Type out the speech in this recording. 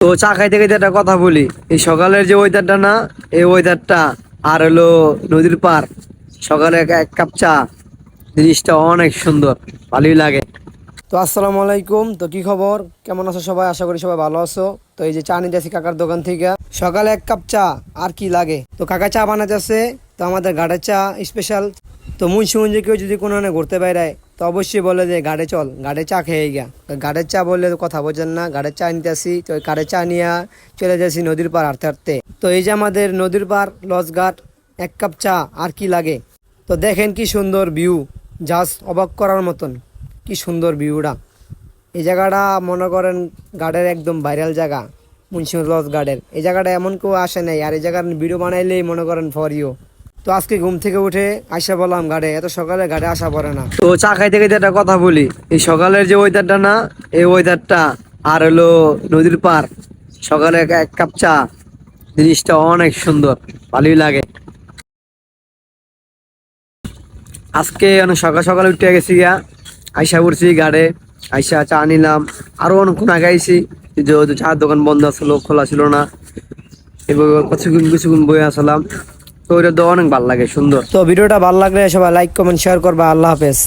তো চা খাইতে খাইতে একটা কথা বলি, এই সকালের যে ওয়েদারটা না, এই ওয়েদারটা আর হলো নদীর পার, সকালে এক এক কাপ চা, জিনিসটা অনেক সুন্দর, ভালোই লাগে। তো আসসালামু আলাইকুম। তো কি খবর, কেমন আছো সবাই? আশা করি সবাই ভালো আছো। তো এই যে চা নিতেছি কাকার দোকান থেকে, সকালে এক কাপ চা আর কি লাগে। তো কাকা চা বানাতেছে, তো আমাদের ঘাটের চা স্পেশাল। তো মুন্সি কেউ যদি কোনো ঘুরতে বেড়ায় তো অবশ্যই বলে যে ঘাটে চল, ঘাটে চা খেয়ে গিয়া। ঘাটের চা বললে তো কথা বোঝেন না, ঘাটের চা নিতে আসি। তো ওই ঘাটের চা নিয়ে চলে যাচ্ছি নদীর পার হাঁটতে হাঁটতে। তো এই যে আমাদের নদীর পার লঞ্চ ঘাট, এক কাপ চা আর কি লাগে। তো দেখেন কি সুন্দর ভিউ, জাস্ট অবাক করার মতন, কি সুন্দর ভিউটা। এই জায়গাটা মনে করেন ঘাটের একদম ভাইরাল জায়গা, মুন্সিগঞ্জ লঞ্চ ঘাটের। এই জায়গাটা এমন কেউ আসে নাই, আর এই জায়গার ভিডিও বানাইলেই মনে করেন ফর ইউ। তো আজকে ঘুম থেকে উঠে আইসা বললাম ঘাটে, এত সকালে ঘাটে আসা পড়ে না। তো চা খাইতে খাইতে একটা কথা বলি, এই সকালের যে ওয়েদারটা না, এই ওয়েদারটা আর হলো নদীর পার, সকালে এক এক কাপ চা, জিনিসটা অনেক সুন্দর, ভালোই লাগে। আজকে অনেক সকাল সকালে উঠে গেছি গিয়া, আইসা পড়ছি গাড়ে, আইসা চা নিলাম। আরো অনেকক্ষণ আগে আইসি, যেহেতু চার দোকান বন্ধ ছিল, খোলা ছিল না। এবার কিছুক্ষণ কিছুক্ষণ বয়ে আসলাম। তো ওইটা তো অনেক ভালো লাগে, সুন্দর। তো ভিডিওটা ভালো লাগলে সবাই লাইক কমেন্ট শেয়ার করবা। আল্লাহ হাফেজ।